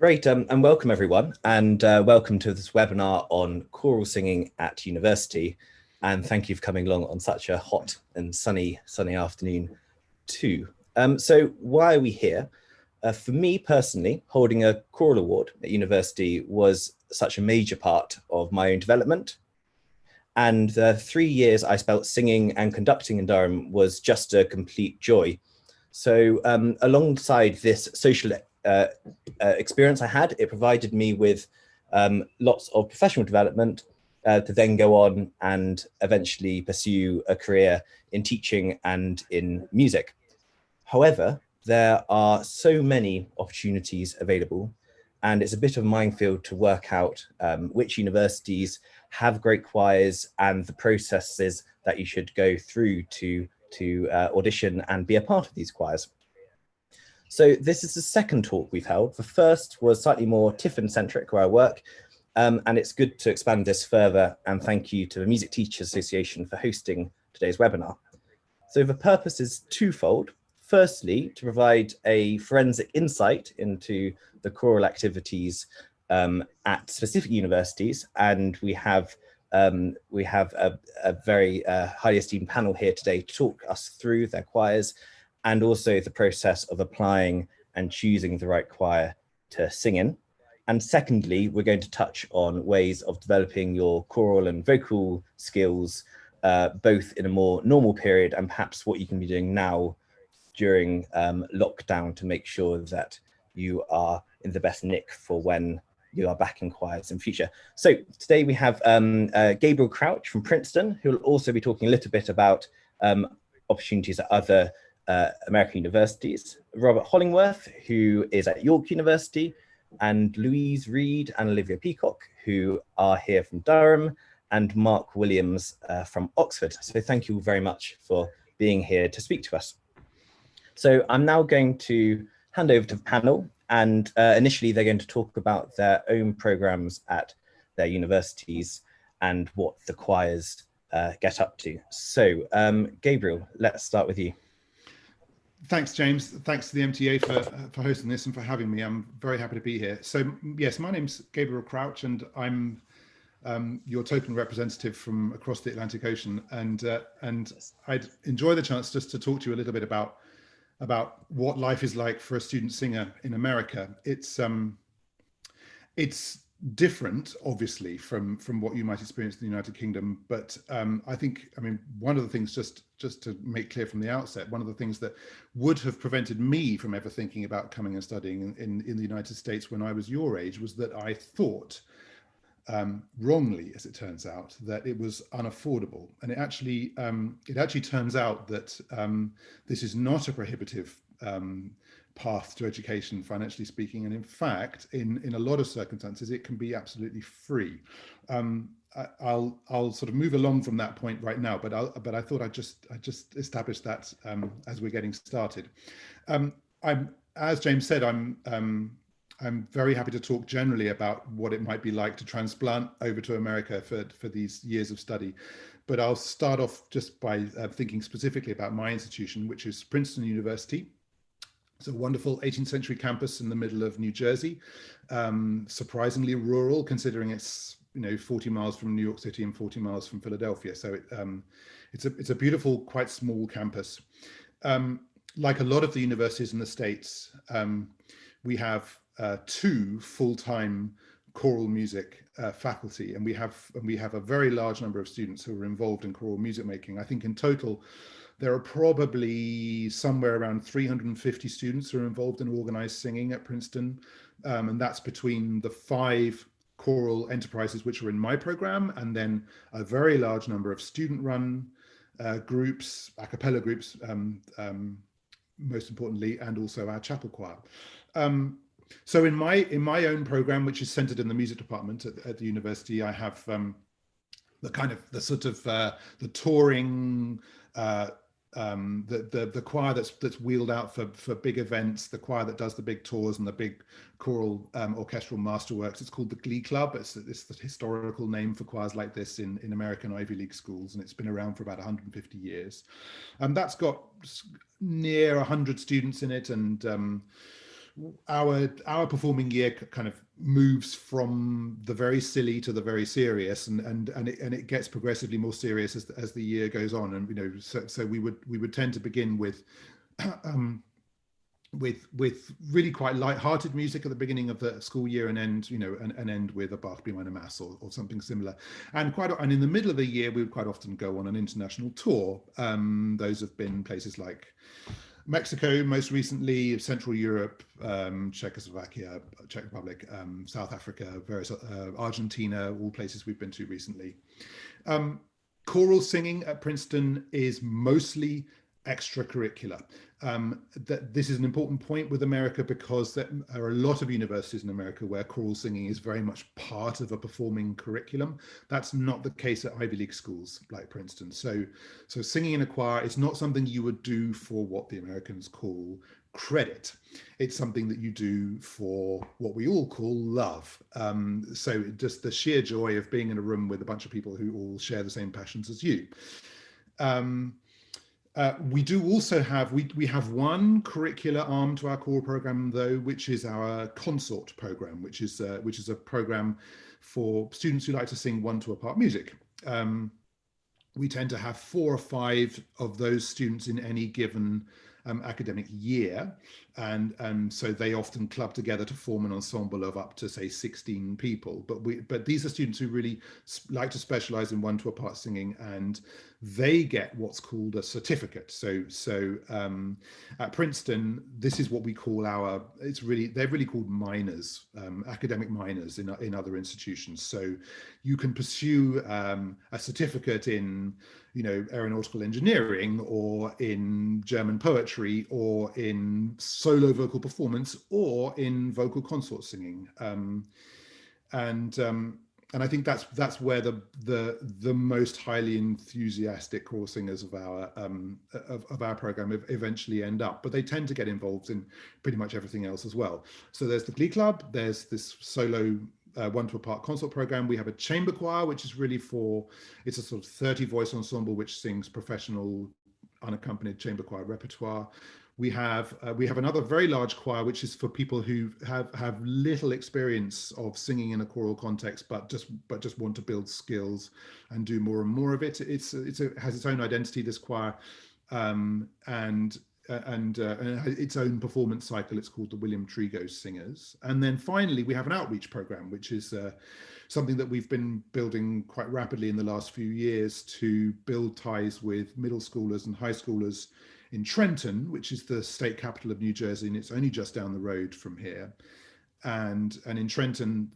Great, and welcome everyone, and welcome to this webinar on choral singing at university. And thank you for coming along on such a hot and sunny afternoon too. So why are we here? For me personally, holding a choral award at university was such a major part of my own development. And the 3 years I spent singing and conducting in Durham was just a complete joy. So alongside this social experience I had, it provided me with lots of professional development to then go on and eventually pursue a career in teaching and in music. However, there are so many opportunities available, and it's a bit of a minefield to work out which universities have great choirs and the processes that you should go through to audition and be a part of these choirs. So this is the second talk we've held. The first was slightly more Tiffin-centric, where I work, and it's good to expand this further, and thank you to the Music Teachers Association for hosting today's webinar. So the purpose is twofold. Firstly, to provide a forensic insight into the choral activities at specific universities, and we have a very highly esteemed panel here today to talk us through their choirs, and also the process of applying and choosing the right choir to sing in. And secondly, we're going to touch on ways of developing your choral and vocal skills, both in a more normal period and perhaps what you can be doing now during lockdown to make sure that you are in the best nick for when you are back in choirs in future. So today we have Gabriel Crouch from Princeton, who will also be talking a little bit about opportunities at other American universities, Robert Hollingworth, who is at York University, and Louise Reed and Olivia Peacock, who are here from Durham, and Mark Williams from Oxford. So thank you very much for being here to speak to us. So I'm now going to hand over to the panel, and initially they're going to talk about their own programs at their universities and what the choirs get up to. So Gabriel, let's start with you. Thanks, James. Thanks to the MTA for hosting this and for having me. I'm very happy to be here. So yes, my name's Gabriel Crouch, and I'm your token representative from across the Atlantic Ocean. And I'd enjoy the chance just to talk to you a little bit about what life is like for a student singer in America. It's different, obviously, from what you might experience in the United Kingdom, but I mean, one of the things, just to make clear from the outset, one of the things that would have prevented me from ever thinking about coming and studying in the United States when I was your age was that I thought, wrongly as it turns out, that it was unaffordable. And it actually turns out that this is not a prohibitive path to education, financially speaking, and in fact, in a lot of circumstances, it can be absolutely free. I'll sort of move along from that point right now, but I thought I'd just establish that as we're getting started. As James said, I'm very happy to talk generally about what it might be like to transplant over to America for these years of study. But I'll start off just by thinking specifically about my institution, which is Princeton University. It's a wonderful 18th century campus in the middle of New Jersey, surprisingly rural, considering it's 40 miles from New York City and 40 miles from Philadelphia. So it's a beautiful, quite small campus. Like a lot of the universities in the States, we have 2 full-time choral music faculty, and we have a very large number of students who are involved in choral music making. I think in total there are probably somewhere around 350 students who are involved in organized singing at Princeton, and that's between the 5 choral enterprises which are in my program, and then a very large number of student-run groups, a cappella groups, most importantly, and also our chapel choir. So in my own program, which is centered in the music department at the university, I have the touring, the choir that's wheeled out for big events, the choir that does the big tours and the big choral orchestral masterworks. It's called the Glee Club. It's the historical name for choirs like this in American Ivy League schools, and it's been around for about 150 years. That's got near 100 students in it, and our performing year kind of moves from the very silly to the very serious, and it gets progressively more serious as the year goes on. And so we would tend to begin with um, with really quite light-hearted music at the beginning of the school year, and end with a Bach B minor mass or something similar. And in the middle of the year, we would quite often go on an international tour. Those have been places like Mexico, most recently, Central Europe, Czechoslovakia, Czech Republic, South Africa, various Argentina, all places we've been to recently. Choral singing at Princeton is mostly extracurricular. This is an important point with America, because there are a lot of universities in America where choral singing is very much part of a performing curriculum. That's not the case at Ivy League schools like Princeton. So singing in a choir is not something you would do for what the Americans call credit. It's something that you do for what we all call love. So just the sheer joy of being in a room with a bunch of people who all share the same passions as you. We do also have, we have one curricular arm to our core program, though, which is our consort program, which is a program for students who like to sing one-to-a-part music. We tend to have 4 or 5 of those students in any given academic year, and so they often club together to form an ensemble of up to, say, 16 people. But these are students who really like to specialize in one-to-a-part singing, and they get what's called a certificate. So at Princeton, this is what we call they're really called minors, academic minors in other institutions. So you can pursue a certificate in aeronautical engineering, or in German poetry, or in solo vocal performance, or in vocal consort singing. And I think that's where the most highly enthusiastic choral singers of our program eventually end up. But they tend to get involved in pretty much everything else as well. So there's the Glee Club, there's this solo one-to-a-part consort program. We have a chamber choir, which is really it's a sort of 30 voice ensemble which sings professional unaccompanied chamber choir repertoire. We have another very large choir, which is for people who have little experience of singing in a choral context, but just want to build skills and do more and more of it. It has its own identity, this choir, and its own performance cycle. It's called the William Trigo Singers. And then finally, we have an outreach program, which is something that we've been building quite rapidly in the last few years to build ties with middle schoolers and high schoolers in Trenton, which is the state capital of New Jersey, and it's only just down the road from here. And in Trenton,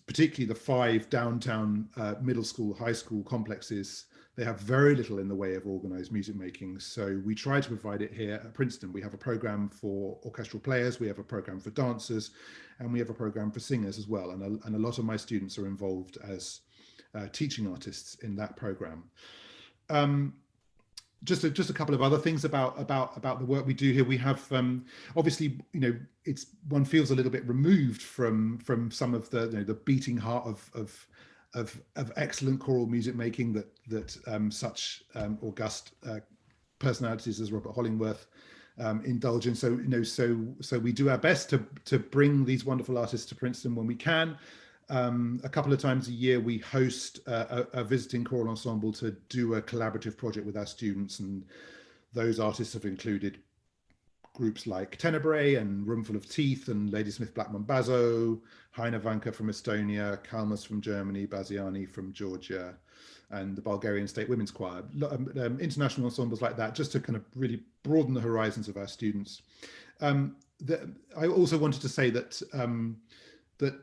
particularly the 5 downtown middle school, high school complexes, they have very little in the way of organized music making. So we try to provide it here at Princeton. We have a program for orchestral players, we have a program for dancers, and we have a program for singers as well. And a lot of my students are involved as teaching artists in that program. Just a couple of other things about the work we do here. We have obviously, one feels a little bit removed from some of the beating heart of excellent choral music making that such august personalities as Robert Hollingworth indulge in. So we do our best to bring these wonderful artists to Princeton when we can. A couple of times a year, we host a visiting choral ensemble to do a collaborative project with our students, and those artists have included groups like Tenebrae and Roomful of Teeth and Ladysmith Black Mambazo, Heine Vanka from Estonia, Kalmus from Germany, Baziani from Georgia, and the Bulgarian State Women's Choir. International ensembles like that, just to kind of really broaden the horizons of our students. I also wanted to say that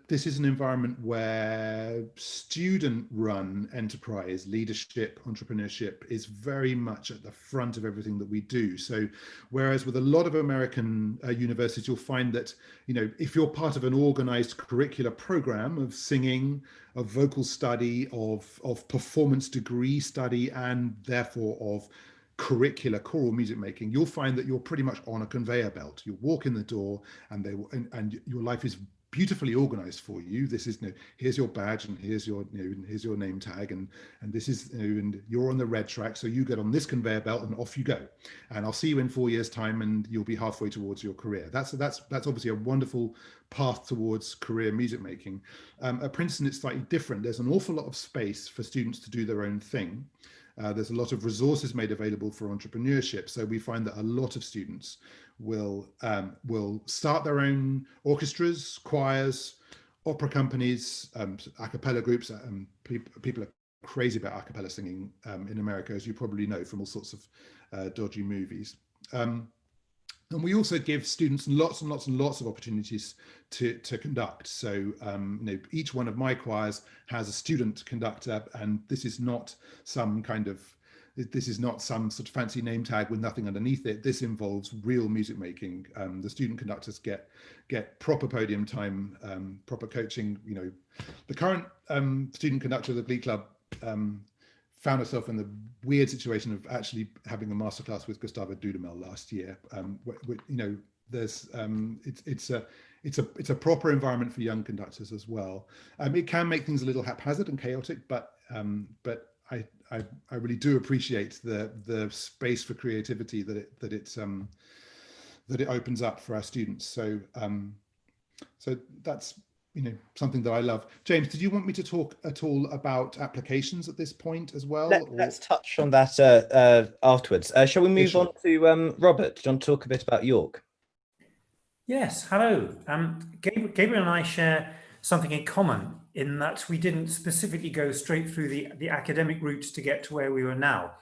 this is an environment where student-run enterprise, leadership, entrepreneurship is very much at the front of everything that we do. So whereas with a lot of American universities, you'll find that, if you're part of an organized curricular program of singing, of vocal study, of performance degree study, and therefore of curricular choral music making, you'll find that you're pretty much on a conveyor belt. You walk in the door and your life is beautifully organized for you. This is, here's your badge, and here's your, here's your name tag, and this is, and you're on the red track, so you get on this conveyor belt and off you go, and I'll see you in 4 years time and you'll be halfway towards your career. That's obviously a wonderful path towards career music making. At Princeton it's slightly different. There's an awful lot of space for students to do their own thing. There's a lot of resources made available for entrepreneurship. So we find that a lot of students will start their own orchestras, choirs, opera companies, a cappella groups. People are crazy about a cappella singing in America, as you probably know from all sorts of dodgy movies. And we also give students lots and lots and lots of opportunities to conduct. So each one of my choirs has a student conductor, and this is not some sort of fancy name tag with nothing underneath it. This involves real music making. The student conductors get proper podium time, proper coaching. The current student conductor of the Glee Club found herself in the weird situation of actually having a masterclass with Gustavo Dudamel last year. There's it's a proper environment for young conductors as well. It can make things a little haphazard and chaotic, but I really do appreciate the space for creativity that it opens up for our students. So that's something that I love. James, did you want me to talk at all about applications at this point as well? Let's touch on that afterwards. Shall we move on to Robert? Do you want to talk a bit about York? Yes, hello. Gabriel and I share something in common in that we didn't specifically go straight through the academic route to get to where we were now.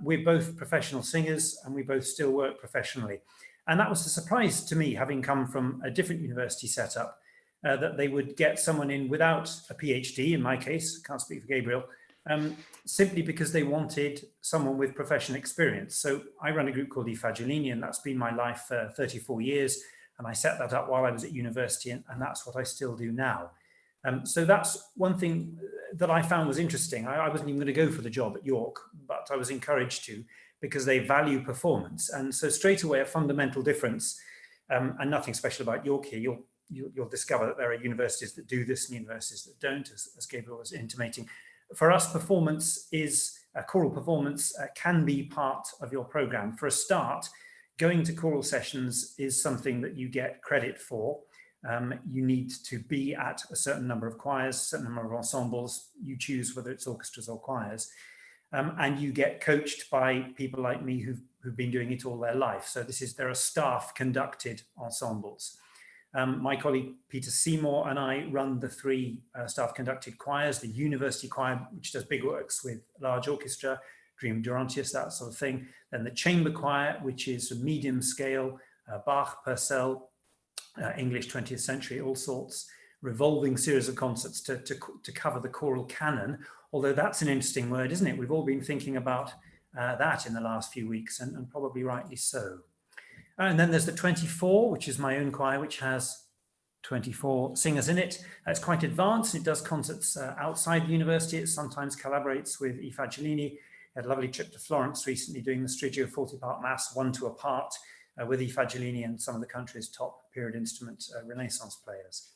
We're both professional singers and we both still work professionally. And that was a surprise to me, having come from a different university setup, that they would get someone in without a PhD, in my case, can't speak for Gabriel, simply because they wanted someone with professional experience. So I run a group called I Fagiolini, and that's been my life for 34 years. And I set that up while I was at university, and that's what I still do now. So that's one thing that I found was interesting. I wasn't even going to go for the job at York, but I was encouraged to, because they value performance. And so straight away, a fundamental difference, and nothing special about York here. You'll discover that there are universities that do this and universities that don't, as Gabriel was intimating. For us, performance is, choral performance can be part of your program. For a start, going to choral sessions is something that you get credit for. You need to be at a certain number of choirs, a certain number of ensembles. You choose whether it's orchestras or choirs. And you get coached by people like me who've been doing it all their life. So there are staff conducted ensembles. My colleague Peter Seymour and I run the three staff conducted choirs, the university choir, which does big works with large orchestra, Dream Durantius, that sort of thing. Then the chamber choir, which is a medium scale, Bach, Purcell, English 20th century, all sorts, revolving series of concerts to cover the choral canon. Although that's an interesting word, isn't it? We've all been thinking about that in the last few weeks, and probably rightly so. And then there's the 24, which is my own choir, which has 24 singers in it. It's quite advanced. It does concerts outside the university. It sometimes collaborates with I Fagiolini. Had a lovely trip to Florence recently doing the Strigio 40-part mass, 1-2 apart, with I Fagiolini and some of the country's top period instrument Renaissance players.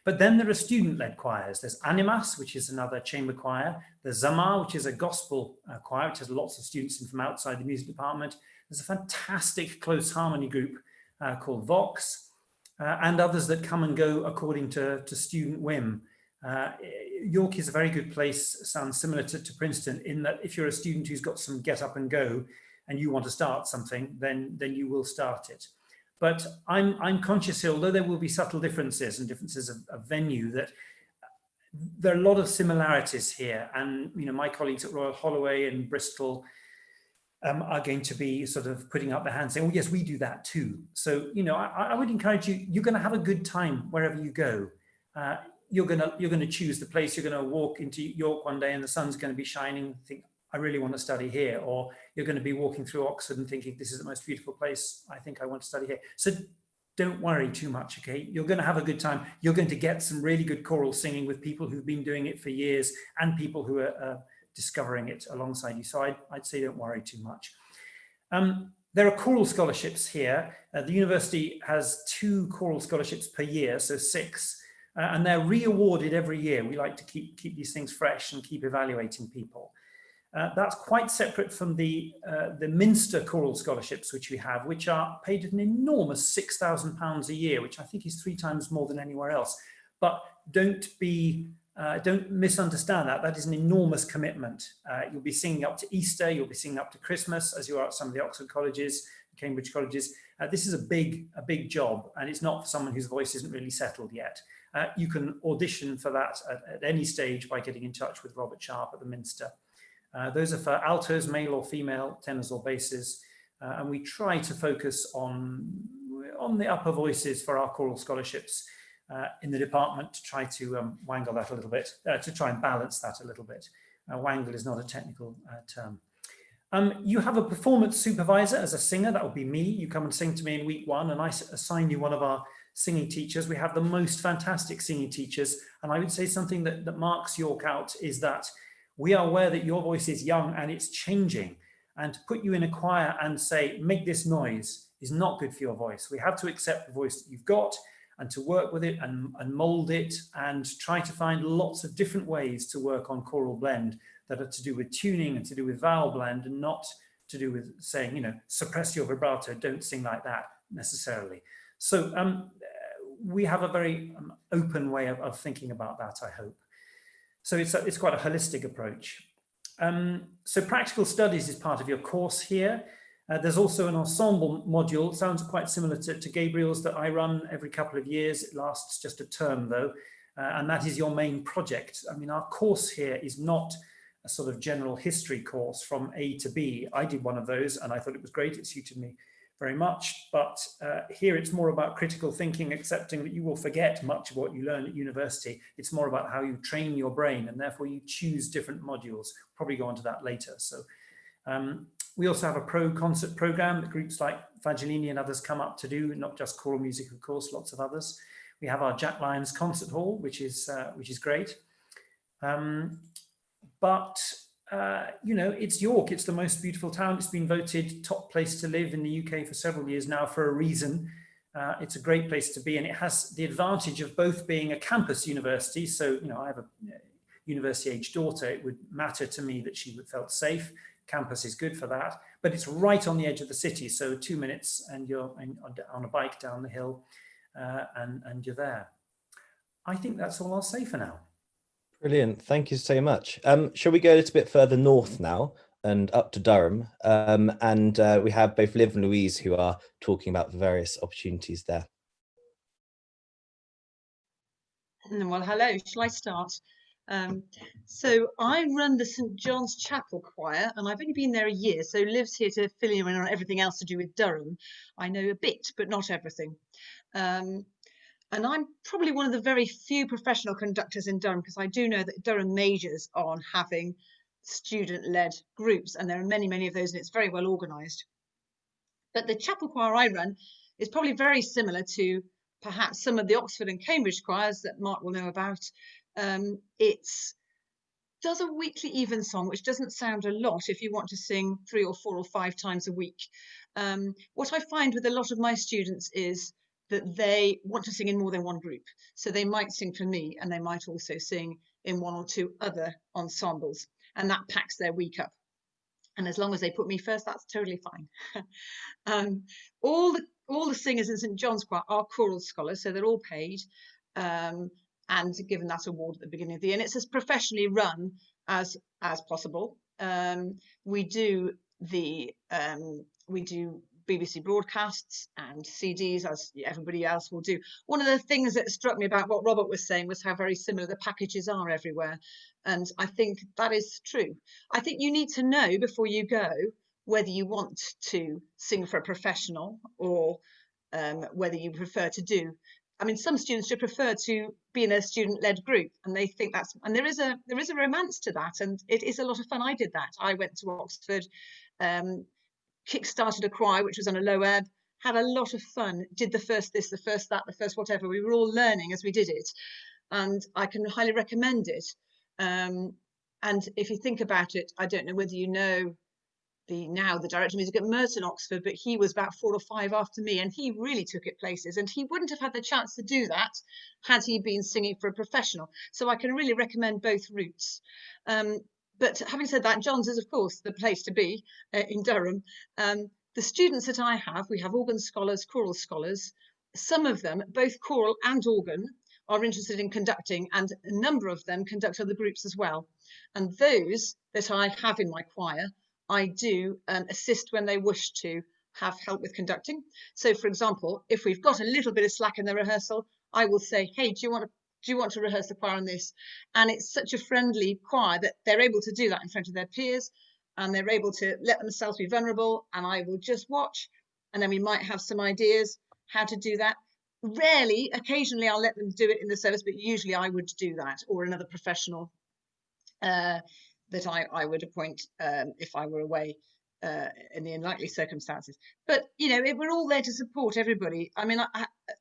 But then there are student-led choirs. There's Animas, which is another chamber choir. There's Zamar, which is a gospel choir, which has lots of students in from outside the music department. There's a fantastic close harmony group called Vox, and others that come and go according to student whim. York is a very good place, sounds similar to Princeton, in that if you're a student who's got some get up and go and you want to start something, then you will start it. But I'm conscious here, although there will be subtle differences and differences of venue, that there are a lot of similarities here. And my colleagues at Royal Holloway and Bristol are going to be sort of putting up their hands saying, oh yes, we do that too. So, I would encourage you, you're going to have a good time wherever you go. You're going to choose the place. You're going to walk into York one day and the sun's going to be shining, think, I really want to study here. Or you're going to be walking through Oxford and thinking, this is the most beautiful place. I think I want to study here. So don't worry too much, okay? You're going to have a good time. You're going to get some really good choral singing with people who've been doing it for years and people who are discovering it alongside you. So I'd say don't worry too much. There are choral scholarships here. The university has 2 choral scholarships per year, so 6, and they're re-awarded every year. We like to keep these things fresh and keep evaluating people. That's quite separate from the Minster choral scholarships, which we have, which are paid an enormous £6,000 a year, which I think is 3 times more than anywhere else. But don't misunderstand that. That is an enormous commitment. You'll be singing up to Easter, you'll be singing up to Christmas, as you are at some of the Oxford colleges, Cambridge colleges. This is a big job, and it's not for someone whose voice isn't really settled yet. You can audition for that at any stage by getting in touch with Robert Sharp at the Minster. Those are for altos, male or female, tenors or basses, and we try to focus on the upper voices for our choral scholarships in the department to try to wangle that a little bit, to try and balance that a little bit. Wangle is not a technical term. You have a performance supervisor as a singer. That would be me. You come and sing to me in week 1, and I assign you one of our singing teachers. We have the most fantastic singing teachers, and I would say something that marks York out is that we are aware that your voice is young and it's changing, and to put you in a choir and say, make this noise, is not good for your voice. We have to accept the voice that you've got and to work with it and mold it and try to find lots of different ways to work on choral blend that are to do with tuning and to do with vowel blend, and not to do with saying, you know, suppress your vibrato, don't sing like that necessarily. So we have a very open way of thinking about that, I hope. So it's quite a holistic approach. So practical studies is part of your course here. There's also an ensemble module, sounds quite similar to Gabriel's, that I run every couple of years. It lasts just a term though, and that is your main project. I mean, our course here is not a sort of general history course from A to B. I did one of those and I thought it was great, it suited me very much, but here it's more about critical thinking, accepting that you will forget much of what you learn at university. It's more about how you train your brain, and therefore you choose different modules. Probably go on to that later. So we also have a pro concert program that groups like Fagellini and others come up to do, not just choral music, of course, lots of others. We have our Jack Lyons Concert Hall, which is great. You know, it's York, it's the most beautiful town. It's been voted top place to live in the UK for several years now for a reason. It's a great place to be, and it has the advantage of both being a campus university. So, you know, I have a university-age daughter. It would matter to me that she felt safe. Campus is good for that, but it's right on the edge of the city. So 2 minutes and you're on a bike down the hill and you're there. I think that's all I'll say for now. Brilliant. Thank you so much. Shall we go a little bit further north now and up to Durham? We have both Liv and Louise who are talking about the various opportunities there. Well, hello. Shall I start? So I run the St John's Chapel Choir, and I've only been there a year, so Liv's here to fill you in on everything else to do with Durham. I know a bit, but not everything. And I'm probably one of the very few professional conductors in Durham, because I do know that Durham majors on having student-led groups, and there are many, many of those, and it's very well organised. But the chapel choir I run is probably very similar to perhaps some of the Oxford and Cambridge choirs that Mark will know about. It does a weekly evensong, which doesn't sound a lot if you want to sing 3 or 4 or 5 times a week. What I find with a lot of my students is that they want to sing in more than one group. So they might sing for me, and they might also sing in 1 or 2 other ensembles, and that packs their week up. And as long as they put me first, that's totally fine. All the singers in St John's Choir are choral scholars, so they're all paid and given that award at the beginning of the year. And it's as professionally run as possible. We do BBC broadcasts and CDs, as everybody else will do. One of the things that struck me about what Robert was saying was how very similar the packages are everywhere. And I think that is true. I think you need to know before you go whether you want to sing for a professional or whether you prefer to do. I mean, some students should prefer to be in a student-led group, and they think that's, and there is a romance to that, and it is a lot of fun. I did that. I went to Oxford, kick-started a choir which was on a low ebb, had a lot of fun, did the first this, the first that, the first whatever. We were all learning as we did it, and I can highly recommend it. And if you think about it, I don't know whether you know now the director of music at Merton, Oxford, but he was about 4 or 5 after me, and he really took it places, and he wouldn't have had the chance to do that had he been singing for a professional. So I can really recommend both routes. But having said that, John's is of course the place to be in Durham. The students that I have, we have organ scholars, choral scholars. Some of them, both choral and organ, are interested in conducting, and a number of them conduct other groups as well. And those that I have in my choir, I do assist when they wish to have help with conducting. So, for example, if we've got a little bit of slack in the rehearsal, I will say, hey, do you want to rehearse the choir on this? And it's such a friendly choir that they're able to do that in front of their peers, and they're able to let themselves be vulnerable, and I will just watch, and then we might have some ideas how to do that. Rarely, occasionally I'll let them do it in the service, but usually I would do that, or another professional that I would appoint if I were away in the unlikely circumstances. But, you know, we're all there to support everybody. I mean,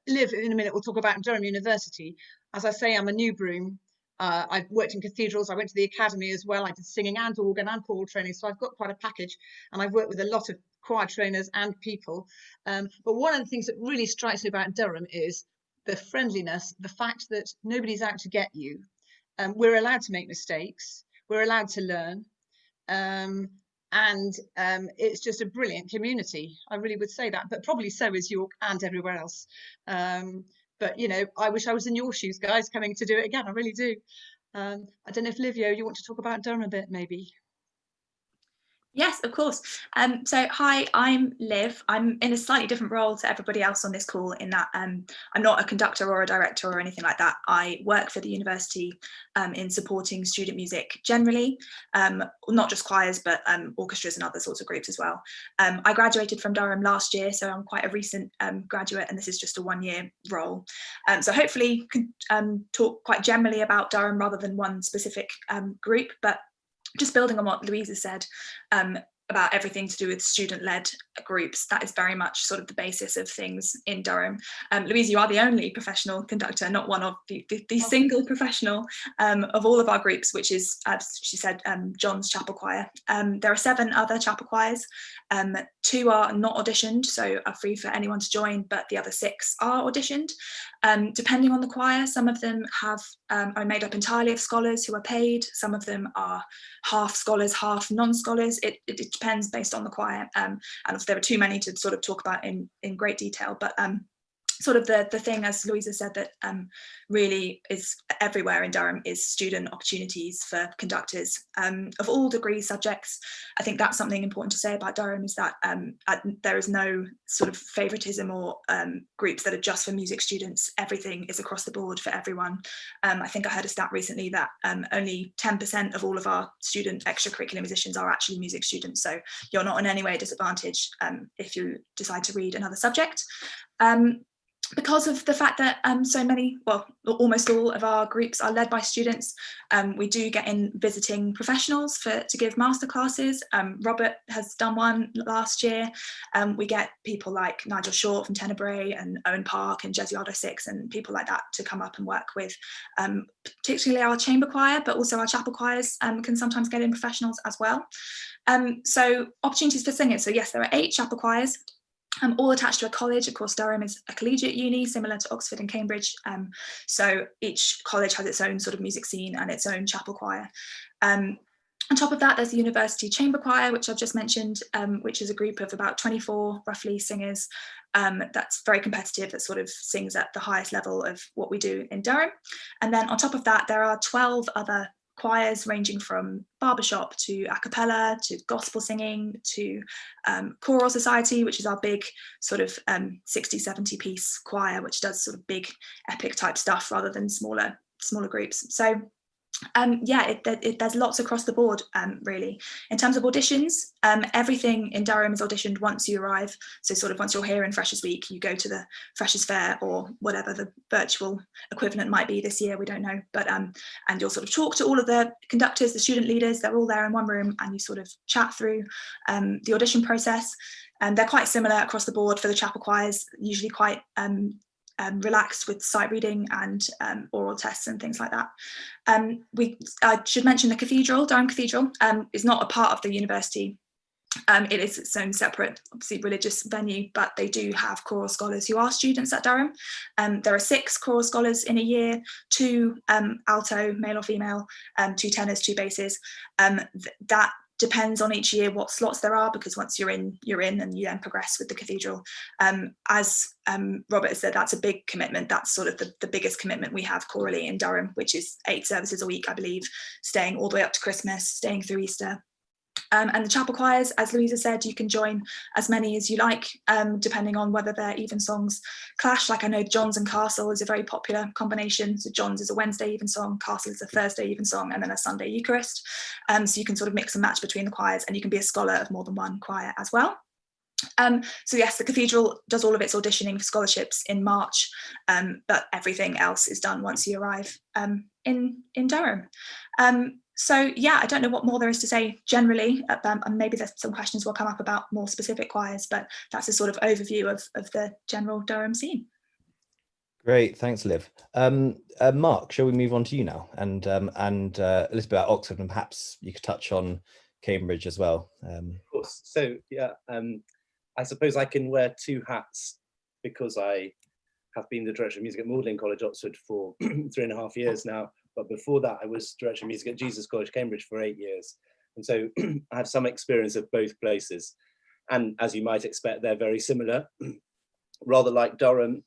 Liv, in a minute, we'll talk about Durham University. As I say, I'm a new broom. I've worked in cathedrals. I went to the academy as well. I did singing and organ and choral training. So I've got quite a package, and I've worked with a lot of choir trainers and people. But one of the things that really strikes me about Durham is the friendliness, the fact that nobody's out to get you. We're allowed to make mistakes. We're allowed to learn. And it's just a brilliant community. I really would say that, but probably so is York and everywhere else. But, you know, I wish I was in your shoes, guys, coming to do it again. I really do. I don't know if Livio, you want to talk about Durham a bit, maybe? Yes, of course. So hi, I'm Liv. I'm in a slightly different role to everybody else on this call in that I'm not a conductor or a director or anything like that. I work for the university in supporting student music generally, not just choirs, but orchestras and other sorts of groups as well. I graduated from Durham last year, so I'm quite a recent graduate, and this is just a one-year role. So hopefully can talk quite generally about Durham rather than one specific group, but just building on what Louisa said about everything to do with student-led groups, that is very much sort of the basis of things in Durham. Louisa, you are the only professional conductor, not one of the single professional of all of our groups, which is, as she said, John's chapel choir. There are 7 other chapel choirs. 2 are not auditioned, so are free for anyone to join, but the other 6 are auditioned. Depending on the choir, some of them are made up entirely of scholars who are paid. Some of them are half scholars, half non-scholars. It depends based on the choir, and if there are too many to sort of talk about in great detail, but sort of the thing, as Louisa said, that really is everywhere in Durham is student opportunities for conductors of all degrees, subjects. I think that's something important to say about Durham, is that there is no sort of favoritism or groups that are just for music students. Everything is across the board for everyone. I think I heard a stat recently that only 10% of all of our student extracurricular musicians are actually music students. So you're not in any way disadvantaged if you decide to read another subject. Because of the fact that so many, well, almost all of our groups are led by students, we do get in visiting professionals to give masterclasses. Robert has done one last year. We get people like Nigel Short from Tenebrae and Owen Park and Jesuado 6 and people like that to come up and work with, particularly our chamber choir, but also our chapel choirs can sometimes get in professionals as well. So opportunities for singers. So yes, there are 8 chapel choirs. All attached to a college. Of course, Durham is a collegiate uni, similar to Oxford and Cambridge. So each college has its own sort of music scene and its own chapel choir. On top of that, there's the University Chamber Choir, which I've just mentioned, which is a group of about 24, roughly, singers. That's very competitive, that sort of sings at the highest level of what we do in Durham. And then on top of that, there are 12 other choirs ranging from barbershop to a cappella to gospel singing to choral society, which is our big sort of 60-70 piece choir, which does sort of big epic type stuff rather than smaller groups. So yeah, there's lots across the board, really. In terms of auditions, everything in Durham is auditioned once you arrive. So sort of once you're here in Freshers Week, you go to the Freshers Fair or whatever the virtual equivalent might be this year, we don't know. But and you'll sort of talk to all of the conductors, the student leaders, they're all there in one room, and you sort of chat through the audition process. And they're quite similar across the board for the chapel choirs, usually quite relaxed with sight reading and oral tests and things like that. I should mention the cathedral, Durham Cathedral, is not a part of the university It is its own separate, obviously, religious venue, but they do have choral scholars who are students at Durham. There are 6 choral scholars in a year, 2 alto, male or female, 2 tenors, 2 basses. That depends on each year what slots there are, because once you're in, and you then progress with the cathedral. As Robert has said, that's a big commitment. That's sort of the biggest commitment we have chorally in Durham, which is 8 services a week, I believe, staying all the way up to Christmas, staying through Easter. And the chapel choirs, as Louisa said, you can join as many as you like, depending on whether their evensongs clash. Like I know John's and Castle is a very popular combination. So John's is a Wednesday evensong, Castle is a Thursday evensong, and then a Sunday Eucharist. So you can sort of mix and match between the choirs, and you can be a scholar of more than one choir as well. So yes, the cathedral does all of its auditioning for scholarships in March, but everything else is done once you arrive in Durham. So yeah, I don't know what more there is to say generally, and maybe there's some questions will come up about more specific choirs, but that's a sort of overview of the general Durham scene. Great, thanks, Liv. Mark, shall we move on to you now, and a little bit about Oxford, and perhaps you could touch on Cambridge as well. Of course. So yeah, I suppose I can wear 2 hats, because I have been the Director of Music at Magdalen College, Oxford, for 3.5 years now. But before that, I was Director of Music at Jesus College, Cambridge, for 8 years. And so I have some experience of both places. And as you might expect, they're very similar. Rather like Durham,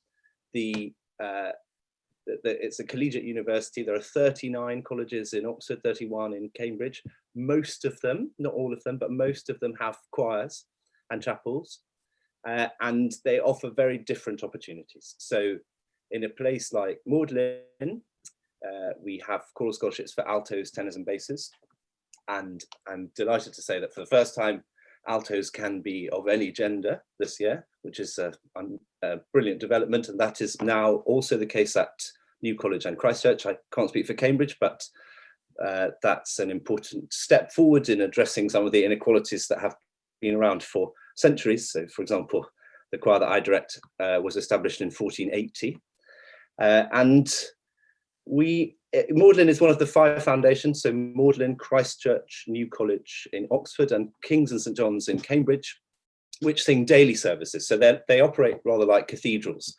it's a collegiate university. There are 39 colleges in Oxford, 31 in Cambridge. Most of them, not all of them, but most of them have choirs and chapels. And they offer very different opportunities. So in a place like Magdalen, we have choral scholarships for altos, tenors and basses. And I'm delighted to say that for the first time, altos can be of any gender this year, which is a brilliant development. And that is now also the case at New College and Christchurch. I can't speak for Cambridge, but that's an important step forward in addressing some of the inequalities that have been around for centuries. So for example, the choir that I direct was established in 1480. And Magdalen is one of the 5 foundations, so Magdalen, Christchurch, New College in Oxford, and King's and St John's in Cambridge, which sing daily services. So they operate rather like cathedrals.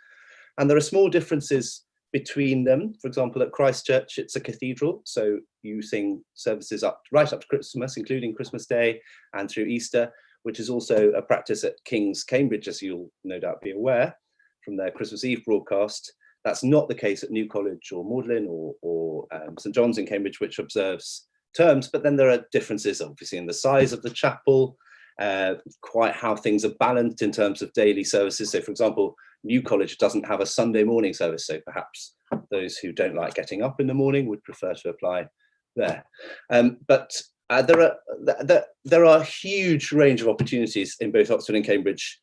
And there are small differences between them. For example, at Christchurch, it's a cathedral, so you sing services right up to Christmas, including Christmas Day and through Easter, which is also a practice at King's Cambridge, as you'll no doubt be aware from their Christmas Eve broadcast. That's not the case at New College or Magdalen or St John's in Cambridge, which observes terms, but then there are differences obviously in the size of the chapel, quite how things are balanced in terms of daily services. So for example, New College doesn't have a Sunday morning service, so perhaps those who don't like getting up in the morning would prefer to apply there. But there are a huge range of opportunities in both Oxford and Cambridge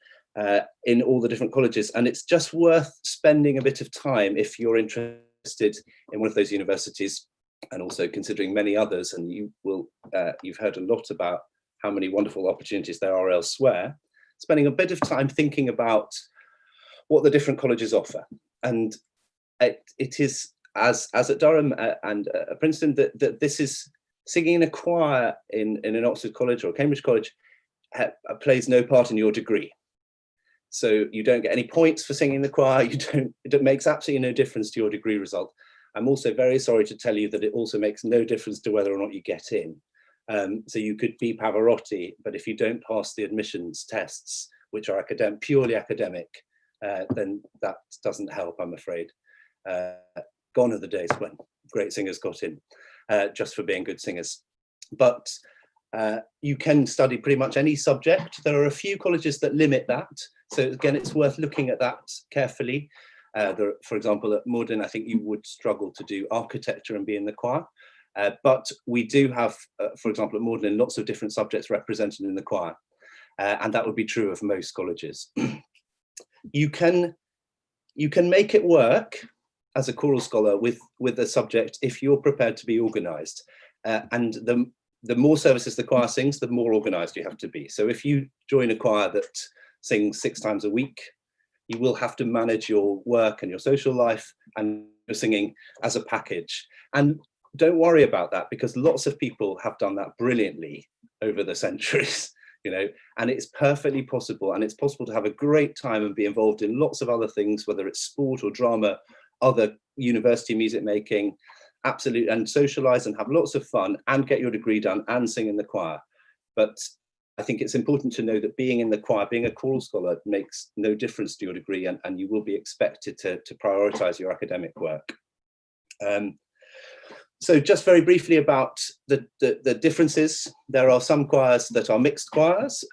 in all the different colleges, and it's just worth spending a bit of time if you're interested in one of those universities, and also considering many others. And you've heard a lot about how many wonderful opportunities there are elsewhere, spending a bit of time thinking about what the different colleges offer. And it is as at Durham and Princeton that this is singing in a choir in an Oxford college or a Cambridge college plays no part in your degree. So you don't get any points for singing in the choir. It makes absolutely no difference to your degree result. I'm also very sorry to tell you that it also makes no difference to whether or not you get in. So you could be Pavarotti, but if you don't pass the admissions tests, which are purely academic, then that doesn't help, I'm afraid. Gone are the days when great singers got in just for being good singers. But you can study pretty much any subject. There are a few colleges that limit that. So again, it's worth looking at that carefully. For example, at Magdalen, I think you would struggle to do architecture and be in the choir. But we do have, for example, at Magdalen, lots of different subjects represented in the choir. And that would be true of most colleges. You can make it work as a choral scholar with a subject if you're prepared to be organized. And the more services the choir sings, the more organized you have to be. So if you join a choir that sings 6 times a week, you will have to manage your work and your social life and your singing as a package. And don't worry about that, because lots of people have done that brilliantly over the centuries. you know, and it's perfectly possible, and it's possible to have a great time and be involved in lots of other things, whether it's sport or drama, other university music making, absolutely, and socialize and have lots of fun and get your degree done and sing in the choir. But I think it's important to know that being in the choir, being a choral scholar, makes no difference to your degree, and you will be expected to prioritize your academic work. So just very briefly about the differences. There are some choirs that are mixed choirs,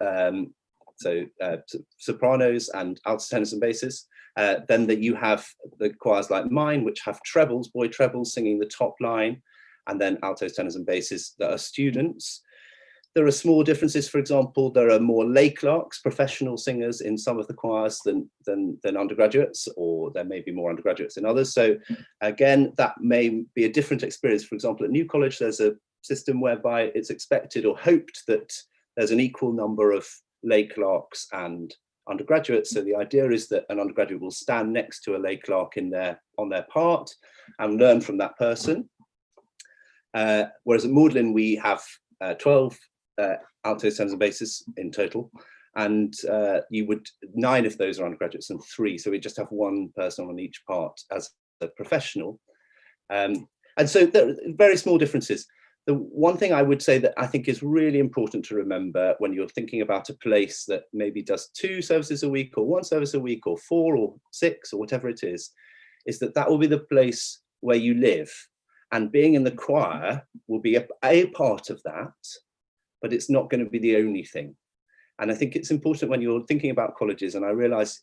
sopranos and alto tenors and basses. Then that you have the choirs like mine, which have trebles, boy trebles singing the top line, and then altos, tenors and basses that are students. There are small differences. For example, there are more lay clerks, professional singers in some of the choirs than undergraduates, or there may be more undergraduates in others. So again, that may be a different experience. For example, at New College, there's a system whereby it's expected or hoped that there's an equal number of lay clerks and undergraduates. So the idea is that an undergraduate will stand next to a lay clerk on their part and learn from that person. Whereas at Magdalen, we have 12 altos, tenors and basses in total, and 9 of those are undergraduates and 3, so we just have 1 person on each part as a professional, and so there are very small differences. The one thing I would say that I think is really important to remember when you're thinking about a place that maybe does 2 services a week, or 1 service a week, or 4 or 6 or whatever it is that will be the place where you live, and being in the choir will be a part of that, but it's not going to be the only thing. And I think it's important when you're thinking about colleges, and I realize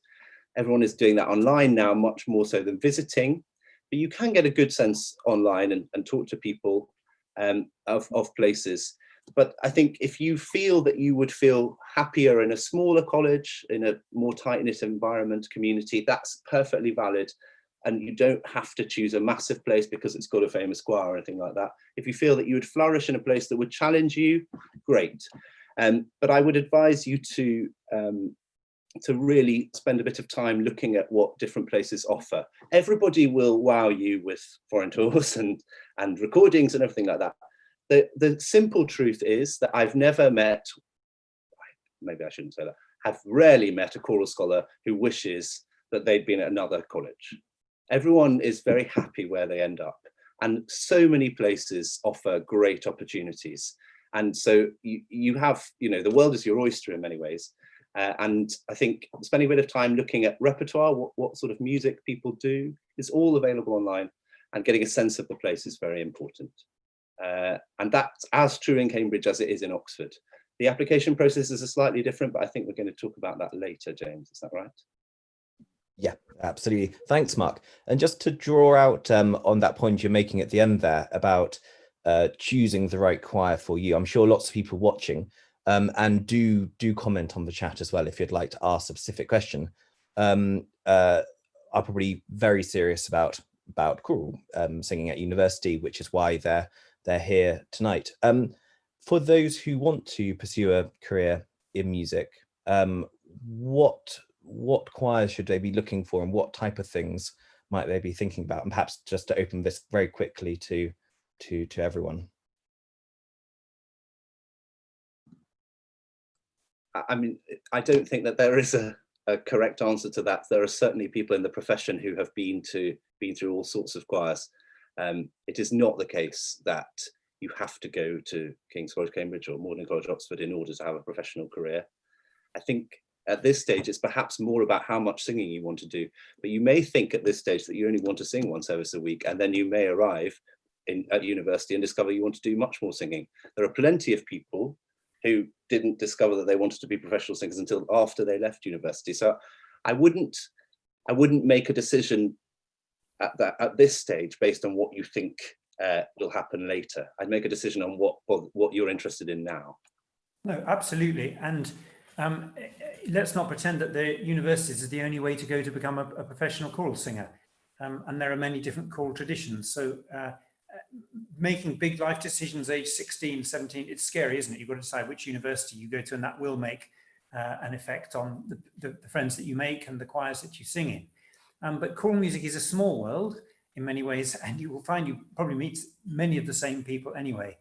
everyone is doing that online now much more so than visiting, but you can get a good sense online and talk to people of places. But I think if you feel that you would feel happier in a smaller college, in a more tight-knit environment, community, that's perfectly valid. And you don't have to choose a massive place because it's got a famous choir or anything like that. If you feel that you would flourish in a place that would challenge you, great. But I would advise you to really spend a bit of time looking at what different places offer. Everybody will wow you with foreign tours and recordings and everything like that. The simple truth is that I've never met, maybe I shouldn't say that, I've rarely met a choral scholar who wishes that they'd been at another college. Everyone is very happy where they end up, and so many places offer great opportunities. And so you have, the world is your oyster in many ways. And I think spending a bit of time looking at repertoire, what sort of music people do, is all available online, and getting a sense of the place is very important. And that's as true in Cambridge as it is in Oxford. The application processes are slightly different, but I think we're going to talk about that later, James. Is that right? Yeah, absolutely. Thanks, Mark. And just to draw out on that point you're making at the end there about choosing the right choir for you, I'm sure lots of people watching and do comment on the chat as well if you'd like to ask a specific question. Are probably very serious about choral singing at university, which is why they're here tonight. For those who want to pursue a career in music, what choirs should they be looking for, and what type of things might they be thinking about? And perhaps just to open this very quickly to everyone. I mean, I don't think that there is a correct answer to that. There are certainly people in the profession who have been through all sorts of choirs. It is not the case that you have to go to King's College, Cambridge, or Magdalen College, Oxford in order to have a professional career. I think at this stage, it's perhaps more about how much singing you want to do. But you may think at this stage that you only want to sing 1 service a week, and then you may arrive at university and discover you want to do much more singing. There are plenty of people who didn't discover that they wanted to be professional singers until after they left university. So I wouldn't make a decision at this stage based on what you think will happen later. I'd make a decision on what you're interested in now. No, absolutely. And let's not pretend that the universities is the only way to go to become a professional choral singer. And there are many different choral traditions. So making big life decisions age 16, 17, it's scary, isn't it? You've got to decide which university you go to, and that will make an effect on the friends that you make and the choirs that you sing in. But choral music is a small world in many ways, and you will find you probably meet many of the same people anyway.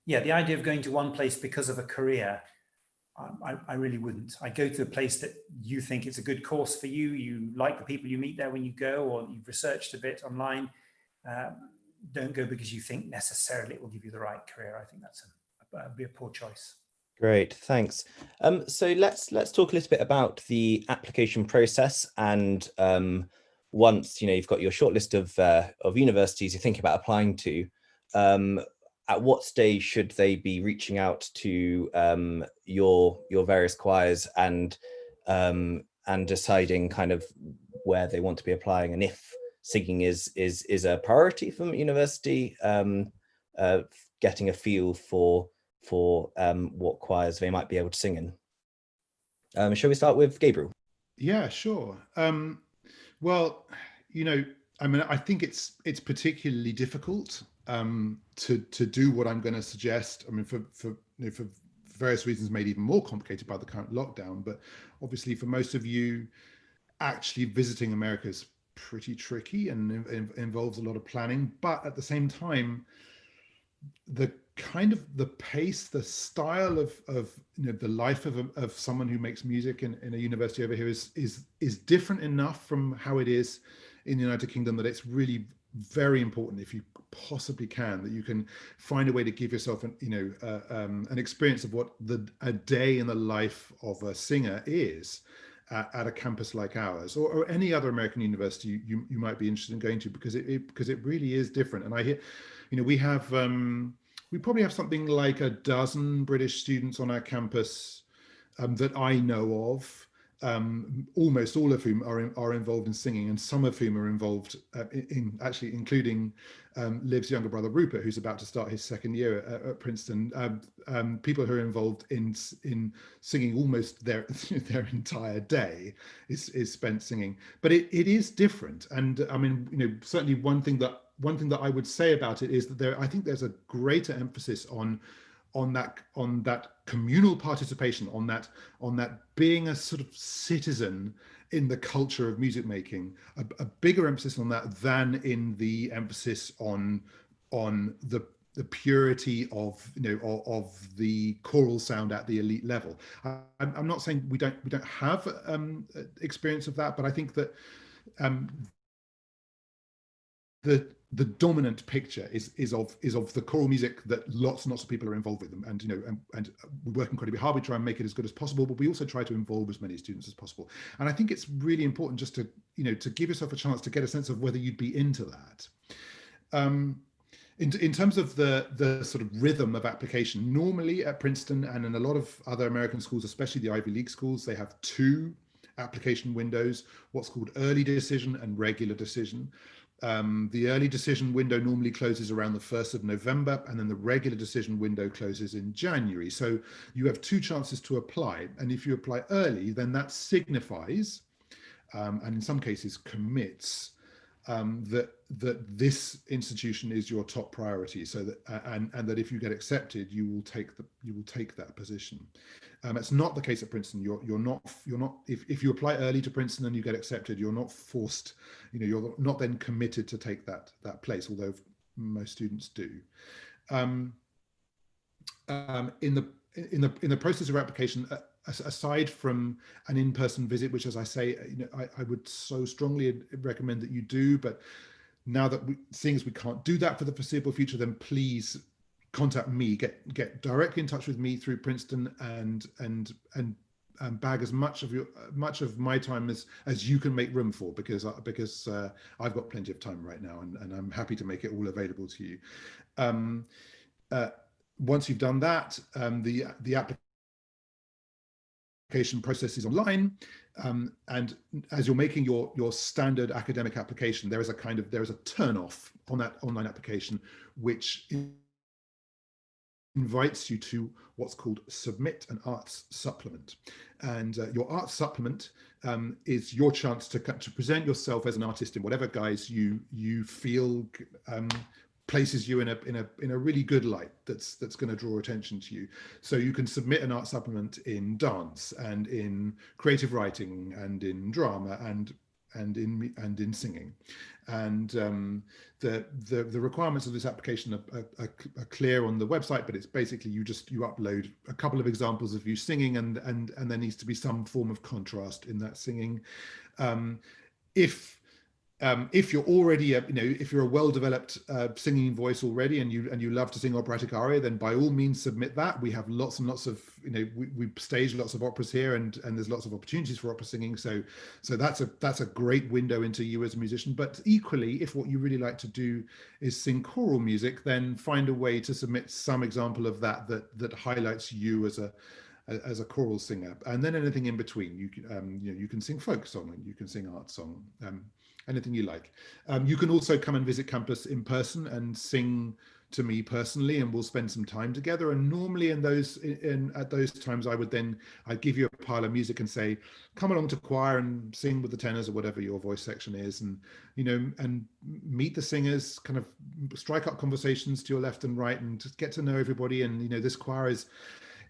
Yeah, the idea of going to one place because of a career, I really wouldn't. I go to a place that you think it's a good course for you. You like the people you meet there when you go, or you've researched a bit online. Don't go because you think necessarily it will give you the right career. I think that's be a poor choice. Great, thanks. So let's talk a little bit about the application process. And once you've got your short list of universities you're thinking about applying to, at what stage should they be reaching out to your various choirs and deciding kind of where they want to be applying, and if singing is a priority from university, getting a feel for what choirs they might be able to sing in. Shall we start with Gabriel? Yeah, sure. Well, I mean, I think it's particularly difficult to do what I'm going to suggest. I mean, for various reasons, made even more complicated by the current lockdown. But obviously, for most of you, actually visiting America is pretty tricky and involves a lot of planning. But at the same time, the kind of the pace, the style of the life of someone who makes music in a university over here is different enough from how it is in the United Kingdom that it's really very important, if you possibly can, that you can find a way to give yourself an experience of what a day in the life of a singer is at a campus like ours, or any other American university you might be interested in going to, because it really is different. And I hear, we probably have something like a dozen British students on our campus that I know of, almost all of whom are involved in singing, and some of whom are involved in actually including Liv's younger brother Rupert, who's about to start his second year at Princeton. People who are involved in singing almost their entire day is spent singing. But it is different, and I mean, certainly one thing that I would say about it is that I think there's a greater emphasis on that communal participation, on that being a sort of citizen in the culture of music making, a bigger emphasis on that than in the emphasis on the purity of the choral sound at the elite level. I'm not saying we don't have experience of that, but I think that the dominant picture is of the choral music that lots and lots of people are involved with them, and we work incredibly hard. We try and make it as good as possible, but we also try to involve as many students as possible. And I think it's really important just to give yourself a chance to get a sense of whether you'd be into that. In terms of the sort of rhythm of application, normally at Princeton and in a lot of other American schools, especially the Ivy League schools, they have two application windows, what's called early decision and regular decision. The early decision window normally closes around the 1st of November, and then the regular decision window closes in January. So you have two chances to apply. And if you apply early, then that signifies, and in some cases commits, that this institution is your top priority. So that and that if you get accepted, you will take that position. It's not the case at Princeton. You're not if you apply early to Princeton and you get accepted, you're not forced. You're not then committed to take that place, although most students do. In the process of application, aside from an in-person visit, which, as I say, I would so strongly recommend that you do, but now that seeing as we can't do that for the foreseeable future, then please contact me, get directly in touch with me through Princeton, and bag as much of my time as you can make room for, because I've got plenty of time right now, and I'm happy to make it all available to you. Once you've done that, the application process is online, and as you're making your standard academic application, there is a turn off on that online application, which invites you to what's called submit an arts supplement. And your arts supplement is your chance to present yourself as an artist in whatever guise you feel places you in a really good light that's going to draw attention to you. So you can submit an art supplement in dance and in creative writing and in drama and in singing. And the requirements of this application are clear on the website, but it's basically you upload a couple of examples of you singing, and there needs to be some form of contrast in that singing. If you're already if you're a well-developed singing voice already, and you love to sing operatic aria, then by all means submit that. We have lots and lots of, we stage lots of operas here, and there's lots of opportunities for opera singing, so that's a great window into you as a musician. But equally, if what you really like to do is sing choral music, then find a way to submit some example of that highlights you as a choral singer. And then anything in between, you can sing folk song, and you can sing art song, anything you like. You can also come and visit campus in person and sing to me personally, and we'll spend some time together. And normally at those times, I'd give you a pile of music and say, come along to choir and sing with the tenors or whatever your voice section is, and and meet the singers, kind of strike up conversations to your left and right, and just get to know everybody. And this choir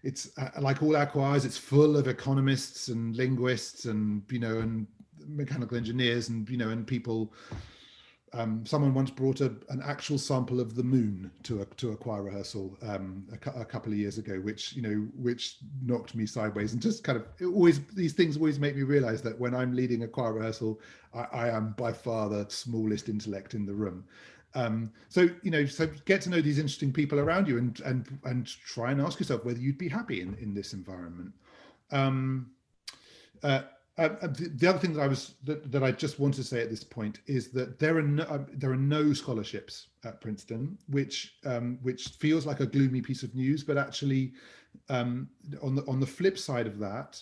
it's like all our choirs, it's full of economists and linguists and and mechanical engineers and and people. Someone once brought an actual sample of the moon to a choir rehearsal a couple of years ago, which knocked me sideways, and just kind of these things always make me realize that when I'm leading a choir rehearsal, I am by far the smallest intellect in the room. So get to know these interesting people around you, and try and ask yourself whether you'd be happy in this environment. The other thing that I just want to say at this point is that there are no scholarships at Princeton, which feels like a gloomy piece of news, but actually on the flip side of that,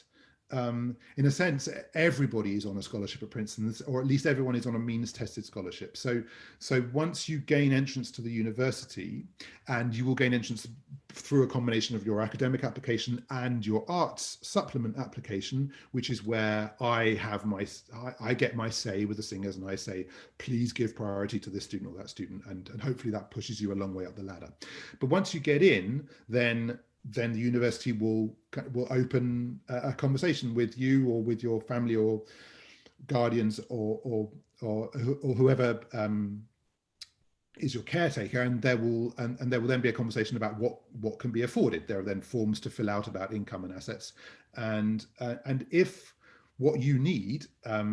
in a sense, everybody is on a scholarship at Princeton, or at least everyone is on a means-tested scholarship. So once you gain entrance to the university, and you will gain entrance through a combination of your academic application and your arts supplement application, which is where I get my say with the singers, and I say, please give priority to this student or that student, and hopefully that pushes you a long way up the ladder. But once you get in, then the university will open a conversation with you or with your family or guardians or whoever is your caretaker, and there will then be a conversation about what can be afforded. There are then forms to fill out about income and assets, and if what you need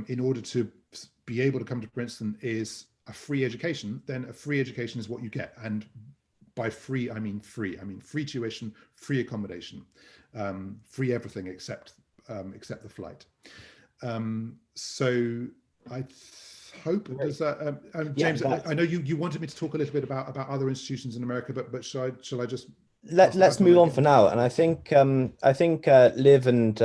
in order to be able to come to Princeton is a free education, then a free education is what you get. And by free, I mean free. I mean free tuition, free accommodation, free everything except the flight. So I hope, does that, James, yeah, I know you wanted me to talk a little bit about other institutions in America, but shall I just let's move on for now? And I think Liv and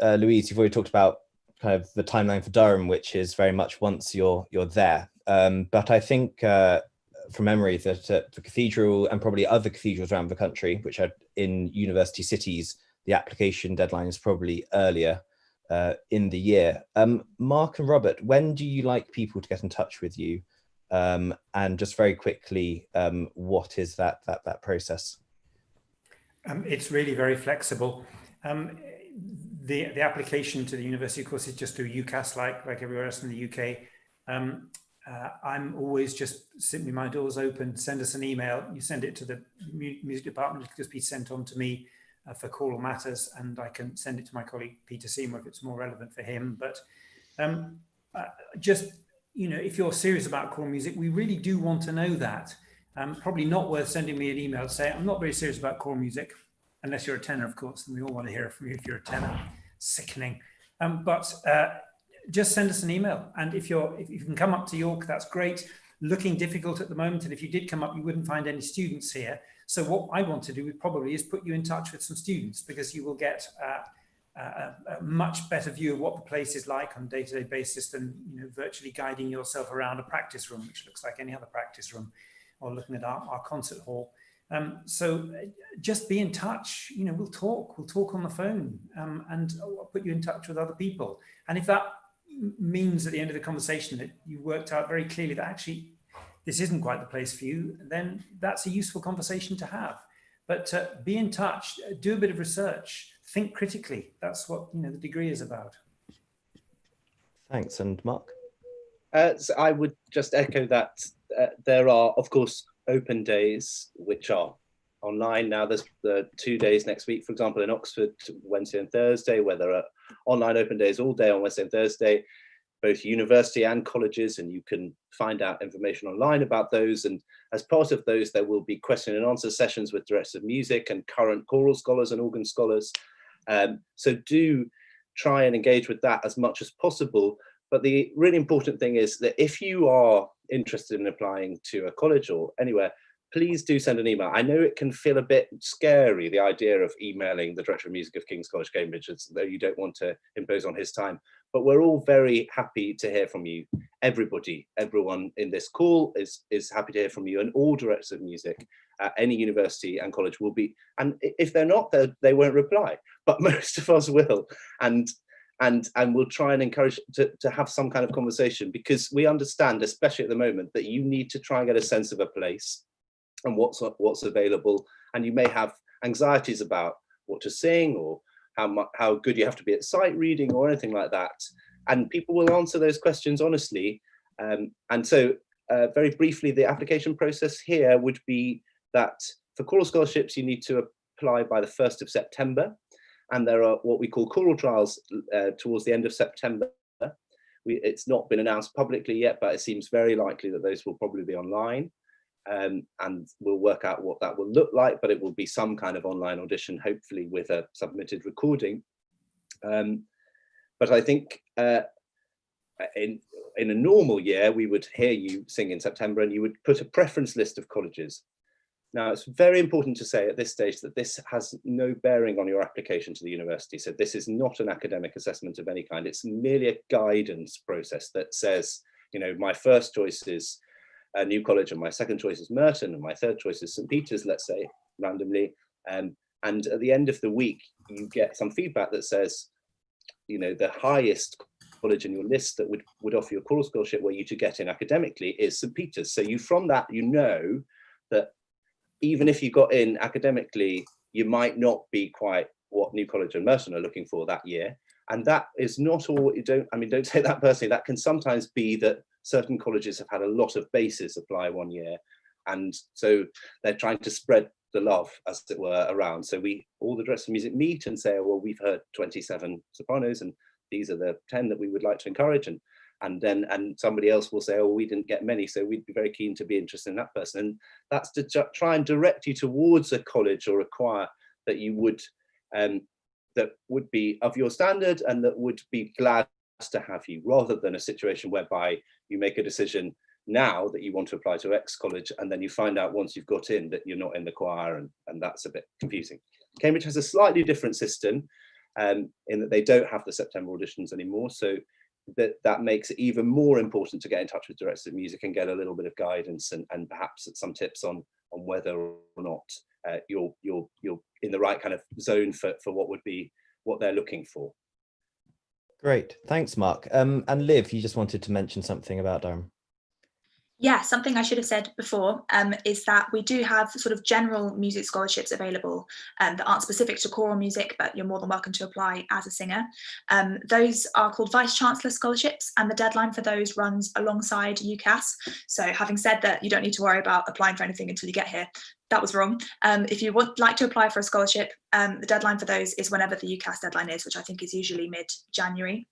Louise, you've already talked about kind of the timeline for Durham, which is very much once you're there. But I think from memory that the cathedral and probably other cathedrals around the country, which are in university cities, the application deadline is probably earlier in the year. Mark and Robert, when do you like people to get in touch with you? And just very quickly, what is that process? It's really very flexible. The application to the university, of course, is just through UCAS, like everywhere else in the UK. I'm always just simply, my door's open, send us an email. You send it to the music department, it can just be sent on to me for choral matters, and I can send it to my colleague Peter Seymour if it's more relevant for him. But just, if you're serious about choral music, we really do want to know that. Probably not worth sending me an email to say, I'm not very serious about choral music, unless you're a tenor, of course, and we all want to hear from you if you're a tenor. Sickening. But just send us an email. And if you can come up to York, that's great. Looking difficult at the moment. And if you did come up, you wouldn't find any students here. So what I want to do probably is put you in touch with some students, because you will get a much better view of what the place is like on a day-to-day basis than virtually guiding yourself around a practice room, which looks like any other practice room, or looking at our concert hall. So just be in touch. We'll talk on the phone, and I'll put you in touch with other people. And if that means at the end of the conversation that you worked out very clearly that actually this isn't quite the place for you, then that's a useful conversation to have. But be in touch, do a bit of research, think critically. That's what the degree is about. Thanks. And Mark? So I would just echo that there are, of course, open days which are online. Now there's the 2 days next week, for example, in Oxford, Wednesday and Thursday, where there are online open days all day on Wednesday and Thursday, both university and colleges, and you can find out information online about those. And as part of those, there will be question and answer sessions with directors of music and current choral scholars and organ scholars. So do try and engage with that as much as possible. But the really important thing is that if you are interested in applying to a college or anywhere, please do send an email. I know it can feel a bit scary, the idea of emailing the Director of Music of King's College, Cambridge, as though you don't want to impose on his time. But we're all very happy to hear from you. Everyone in this call is happy to hear from you, and all directors of music at any university and college will be. And if they're not, they won't reply. But most of us will. And we'll try and encourage to have some kind of conversation, because we understand, especially at the moment, that you need to try and get a sense of a place and what's available, and you may have anxieties about what to sing or how good you have to be at sight reading or anything like that, and people will answer those questions honestly. And so very briefly, the application process here would be that for choral scholarships you need to apply by the 1st of September, and there are what we call choral trials towards the end of September. It's not been announced publicly yet, but it seems very likely that those will probably be online. And we'll work out what that will look like, but it will be some kind of online audition, hopefully with a submitted recording. But I think in a normal year, we would hear you sing in September and you would put a preference list of colleges. Now, it's very important to say at this stage that this has no bearing on your application to the university. So this is not an academic assessment of any kind. It's merely a guidance process that says, you know, my first choice is a New College, and my second choice is Merton, and my third choice is St. Peter's, let's say, randomly. And at the end of the week, you get some feedback that says, you know, the highest college in your list that would offer you a choral scholarship where you to get in academically is St. Peter's. So from that, you know that even if you got in academically, you might not be quite what New College and Merton are looking for that year. And that is not all. Don't take that personally. That can sometimes be that certain colleges have had a lot of bases apply one year, and so they're trying to spread the love, as it were, around. So all the directors of music meet and say, oh, well, we've heard 27 sopranos, and these are the 10 that we would like to encourage, and somebody else will say, oh, we didn't get many, so we'd be very keen to be interested in that person. And that's to try and direct you towards a college or a choir that you would that would be of your standard and that would be glad to have you, rather than a situation whereby you make a decision now that you want to apply to X college and then you find out once you've got in that you're not in the choir, and that's a bit confusing. Cambridge has a slightly different system in that they don't have the September auditions anymore, so that makes it even more important to get in touch with directors of music and get a little bit of guidance and perhaps some tips on whether or not you're in the right kind of zone for what they're looking for. Great, thanks, Mark. And Liv, you just wanted to mention something about Durham. Yeah, something I should have said before is that we do have sort of general music scholarships available that aren't specific to choral music, but you're more than welcome to apply as a singer. Those are called Vice-Chancellor scholarships, and the deadline for those runs alongside UCAS. So having said that, you don't need to worry about applying for anything until you get here. That was wrong. If you would like to apply for a scholarship, the deadline for those is whenever the UCAS deadline is, which I think is usually mid-January.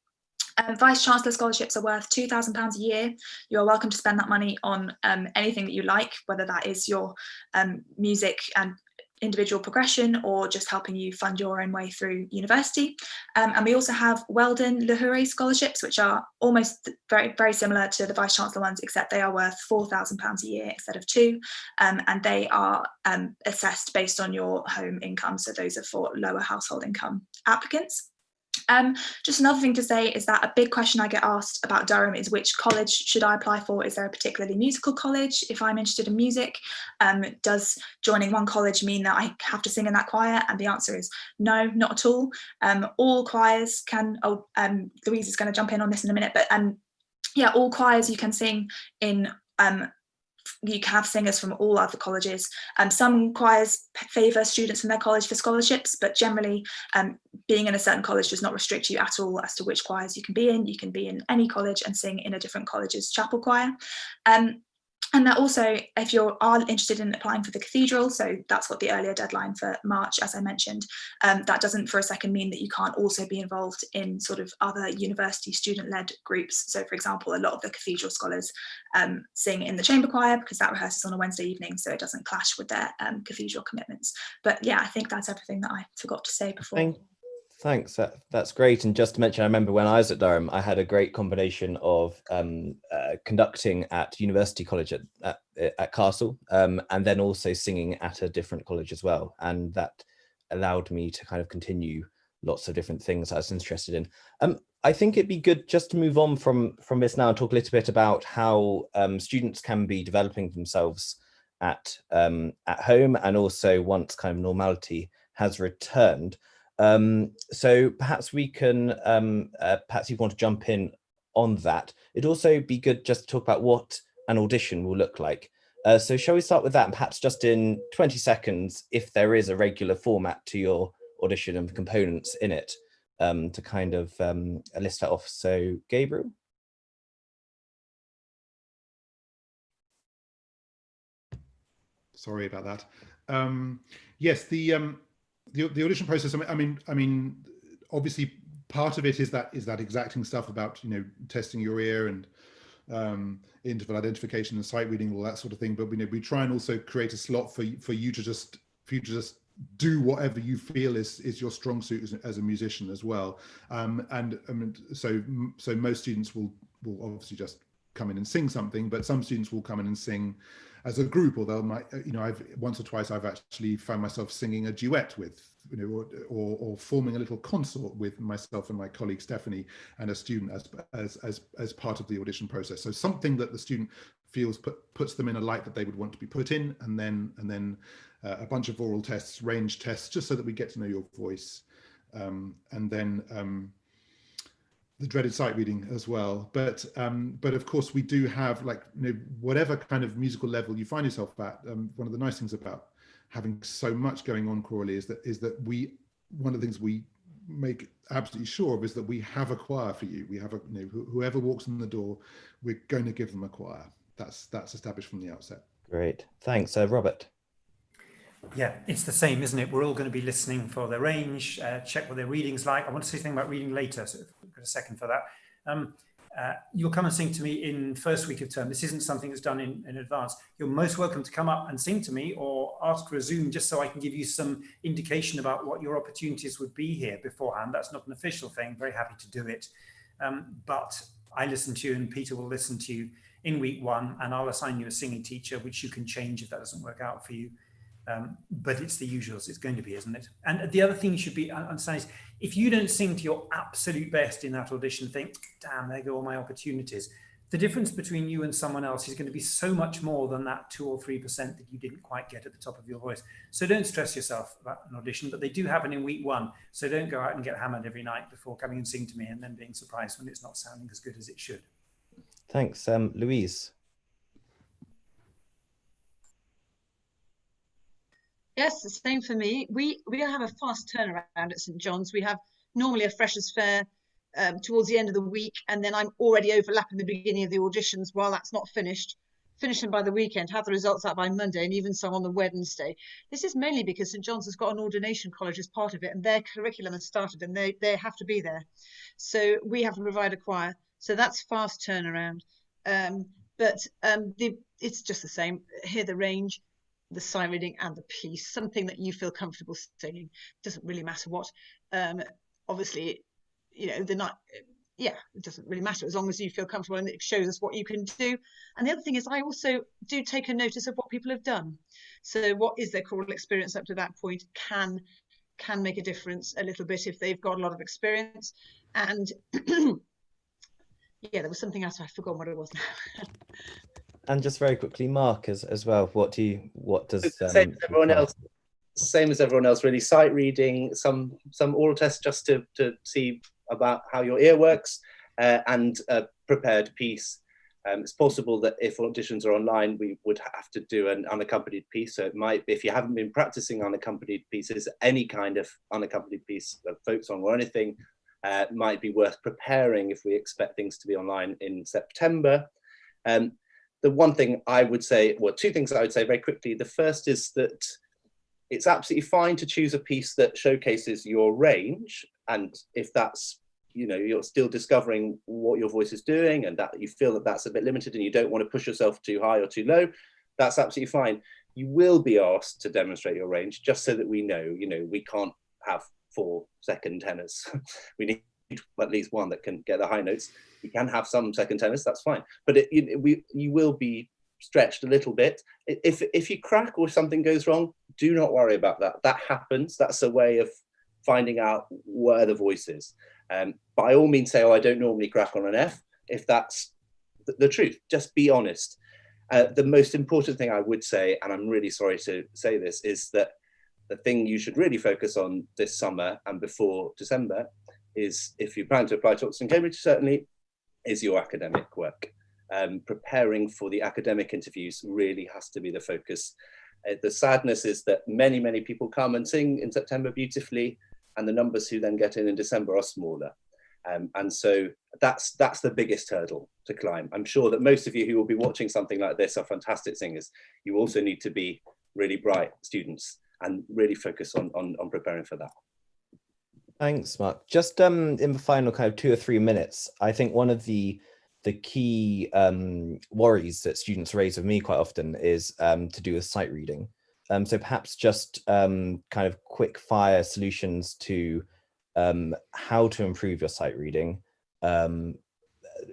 Vice-Chancellor scholarships are worth £2,000 a year. You're welcome to spend that money on anything that you like, whether that is your music and individual progression or just helping you fund your own way through university. And we also have Weldon Lahore scholarships, which are almost very, very similar to the Vice-Chancellor ones, except they are worth £4,000 a year instead of £2,000, and they are assessed based on your home income. So those are for lower household income applicants. Just another thing to say is that a big question I get asked about Durham is which college should I apply for? Is there a particularly musical college if I'm interested in music? Does joining one college mean that I have to sing in that choir? And the answer is no, not at all. All choirs can, Louise is going to jump in on this in a minute, but yeah, all choirs you can sing in you can have singers from all other colleges. Some choirs favour students from their college for scholarships, but generally being in a certain college does not restrict you at all as to which choirs you can be in. You can be in any college and sing in a different college's chapel choir. And that also, if you are interested in applying for the cathedral, so that's got the earlier deadline for March, as I mentioned, that doesn't for a second mean that you can't also be involved in sort of other university student-led groups. So for example, a lot of the cathedral scholars sing in the chamber choir because that rehearses on a Wednesday evening, so it doesn't clash with their cathedral commitments. But yeah, I think that's everything that I forgot to say before. Thanks, that's great. And just to mention, I remember when I was at Durham, I had a great combination of conducting at University College at Castle, and then also singing at a different college as well. And that allowed me to kind of continue lots of different things I was interested in. I think it'd be good just to move on from this now and talk a little bit about how students can be developing themselves at home, and also once kind of normality has returned. So perhaps we can, perhaps you want to jump in on that. It'd also be good just to talk about what an audition will look like. So shall we start with that, and perhaps just in 20 seconds, if there is a regular format to your audition and components in it, to kind of list that off. So Gabriel? Sorry about that. Yes, the audition process. I mean, obviously part of it is that exacting stuff about, you know, testing your ear and interval identification and sight reading, all that sort of thing. But we try and also create a slot for you to just do whatever you feel is your strong suit as a musician as well. So most students will obviously just come in and sing something, but some students will come in and sing as a group, or they'll I've once or twice I've actually found myself singing a duet with, you know, or forming a little consort with myself and my colleague Stephanie and a student as part of the audition process. So something that the student feels puts them in a light that they would want to be put in, and then a bunch of oral tests, range tests, just so that we get to know your voice, and then the dreaded sight reading as well. But of course we do have, like, you know, whatever kind of musical level you find yourself at. One of the nice things about having so much going on chorally is that one of the things we make absolutely sure of is that we have a choir for you. We have a, you know, whoever walks in the door, we're going to give them a choir. That's established from the outset. Great, thanks. Robert? Yeah, it's the same, isn't it? We're all going to be listening for their range, check what their reading's like. I want to say something about reading later, so I've got a second for that. You'll come and sing to me in first week of term. This isn't something that's done in advance. You're most welcome to come up and sing to me, or ask for a Zoom, just so I can give you some indication about what your opportunities would be here beforehand. That's not an official thing. Very happy to do it. But I listen to you, and Peter will listen to you in week one, and I'll assign you a singing teacher, which you can change if that doesn't work out for you. But it's the usuals, it's going to be, isn't it? And the other thing you should be understanding is, if you don't sing to your absolute best in that audition, think, damn, there go all my opportunities. The difference between you and someone else is going to be so much more than that 2 or 3% that you didn't quite get at the top of your voice. So don't stress yourself about an audition, but they do happen in week one. So don't go out and get hammered every night before coming and sing to me and then being surprised when it's not sounding as good as it should. Thanks. Louise? Yes, the same for me. We have a fast turnaround at St John's. We have normally a freshers' fair towards the end of the week, and then I'm already overlapping the beginning of the auditions while that's not finished. Finish them by the weekend, have the results out by Monday, and even some on the Wednesday. This is mainly because St John's has got an ordination college as part of it, and their curriculum has started, and they have to be there. So we have to provide a choir. So that's fast turnaround. It's just the same. Hear the range, the sight reading, and the piece, something that you feel comfortable singing. Doesn't really matter what. Obviously, you know, it doesn't really matter as long as you feel comfortable and it shows us what you can do. And the other thing is, I also do take a notice of what people have done. So what is their choral experience up to that point can make a difference a little bit if they've got a lot of experience. And yeah, there was something else, I've forgotten what it was now. And just very quickly, Mark, as well, what does same as everyone else? Same as everyone else, really. Sight reading, some oral tests just to see about how your ear works, and a prepared piece. It's possible that if auditions are online, we would have to do an unaccompanied piece. So it might, if you haven't been practicing unaccompanied pieces, any kind of unaccompanied piece of folk song or anything, might be worth preparing if we expect things to be online in September. The one thing I would say, well, two things I would say very quickly. The first is that it's absolutely fine to choose a piece that showcases your range. And if that's, you know, you're still discovering what your voice is doing and that you feel that that's a bit limited and you don't want to push yourself too high or too low, that's absolutely fine. You will be asked to demonstrate your range just so that we know, you know, we can't have 4 second tenors. We need at least one that can get the high notes. We can have some second tenors, that's fine. But you will be stretched a little bit. If you crack or something goes wrong, do not worry about that. That happens. That's a way of finding out where the voice is. By all means say, oh, I don't normally crack on an F, if that's the truth. Just be honest. The most important thing I would say, and I'm really sorry to say this, is that the thing you should really focus on this summer and before December is, if you plan to apply to Oxford and Cambridge, certainly, is your academic work. Preparing for the academic interviews really has to be the focus. The sadness is that many, many people come and sing in September beautifully, and the numbers who then get in December are smaller. And so that's the biggest hurdle to climb. I'm sure that most of you who will be watching something like this are fantastic singers. You also need to be really bright students and really focus on preparing for that. Thanks, Mark. Just in the final kind of 2 or 3 minutes, I think one of the key worries that students raise with me quite often is to do with sight reading. So perhaps just kind of quick fire solutions to how to improve your sight reading,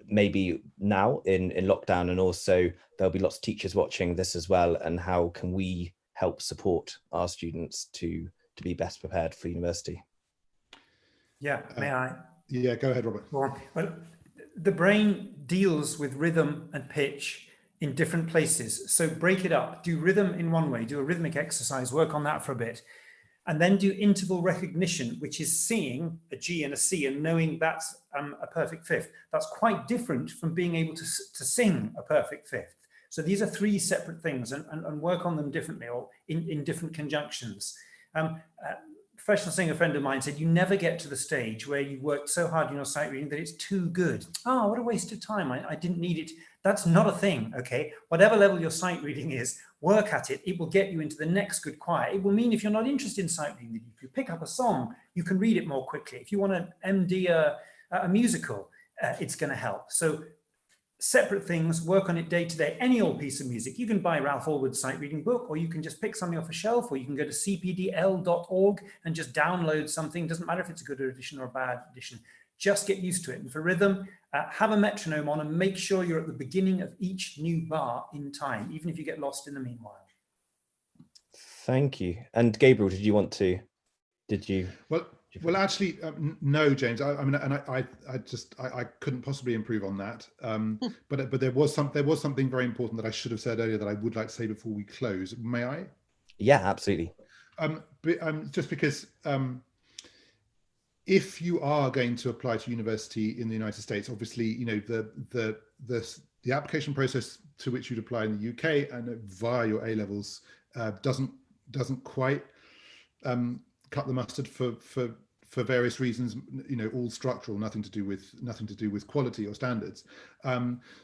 maybe now in lockdown, and also there'll be lots of teachers watching this as well, and how can we help support our students to be best prepared for university? Yeah, may I? Yeah, go ahead, Robert. Well, the brain deals with rhythm and pitch in different places. So break it up, do rhythm in one way, do a rhythmic exercise, work on that for a bit, and then do interval recognition, which is seeing a G and a C and knowing that's a perfect fifth. That's quite different from being able to sing a perfect fifth. So these are 3 separate things, and work on them differently or in different conjunctions. Professional singer friend of mine said, you never get to the stage where you worked so hard in your sight reading that it's too good. Oh, what a waste of time. I didn't need it. That's not a thing, okay? Whatever level your sight reading is, work at it. It will get you into the next good choir. It will mean if you're not interested in sight reading, if you pick up a song, you can read it more quickly. If you want to MD a musical, it's going to help. So separate things, work on it day to day. Any old piece of music, you can buy Ralph Allwood's sight reading book, or you can just pick something off a shelf, or you can go to cpdl.org and just download something. Doesn't matter if it's a good edition or a bad edition. Just get used to it. And for rhythm, have a metronome on and make sure you're at the beginning of each new bar in time, even if you get lost in the meanwhile. Thank you. And Gabriel, did you? Well, actually, no, James. I mean, and I couldn't possibly improve on that. But there was something very important that I should have said earlier that I would like to say before we close. May I? Yeah, absolutely. Just because if you are going to apply to university in the United States, obviously, you know, the application process to which you'd apply in the UK and via your A levels doesn't quite cut the mustard for various reasons, you know, all structural, nothing to do with quality or standards.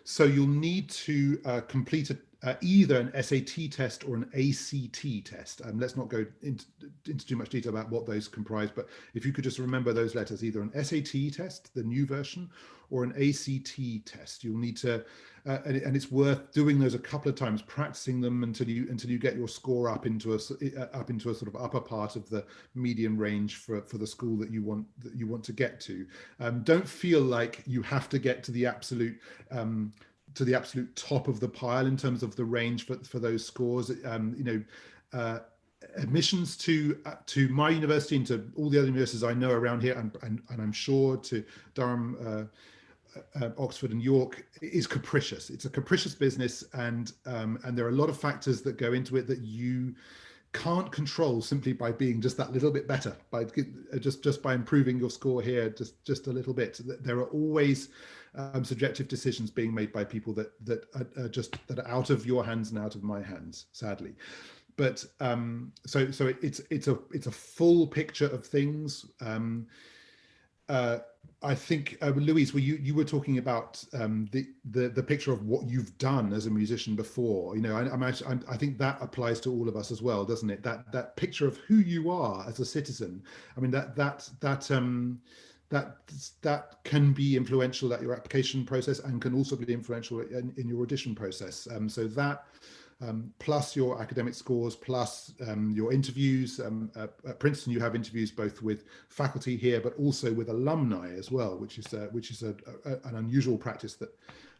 So you'll need to complete either an SAT test or an ACT test. Let's not go into too much detail about what those comprise, but if you could just remember those letters, either an SAT test, the new version, or an ACT test. You'll need to, and it's worth doing those a couple of times, practicing them until you get your score up into a sort of upper part of the median range for the school that you want to get to. Don't feel like you have to get to the absolute top of the pile in terms of the range for those scores. Admissions to my university and to all the other universities I know around here, and I'm sure to Durham, Oxford and York, is capricious. It's a capricious business, and there are a lot of factors that go into it that you can't control simply by being just that little bit better, by just by improving your score here just a little bit. There are always subjective decisions being made by people that are out of your hands and out of my hands, sadly. But so it's a full picture of things. I think Louise, you were talking about the picture of what you've done as a musician before. You know, I think that applies to all of us as well, doesn't it? That picture of who you are as a citizen. I mean, that can be influential at your application process and can also be influential in your audition process. So that. Plus your academic scores, plus your interviews. At Princeton, you have interviews both with faculty here, but also with alumni as well, which is an unusual practice that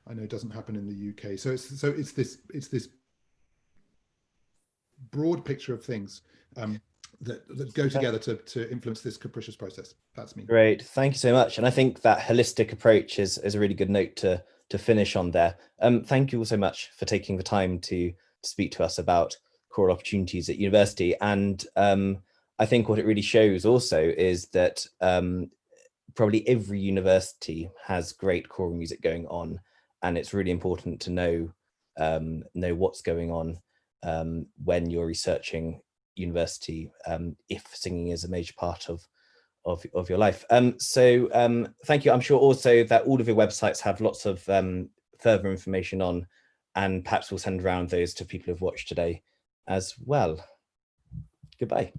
I know doesn't happen in the UK. So it's this broad picture of things that go together to influence this capricious process. That's me. Great, thank you so much. And I think that holistic approach is a really good note to finish on there. Thank you all so much for taking the time to speak to us about choral opportunities at university. And I think what it really shows also is that probably every university has great choral music going on, and it's really important to know what's going on when you're researching university, if singing is a major part of your life. So thank you. I'm sure also that all of your websites have lots of further information on, and perhaps we'll send around those to people who've watched today as well. Goodbye.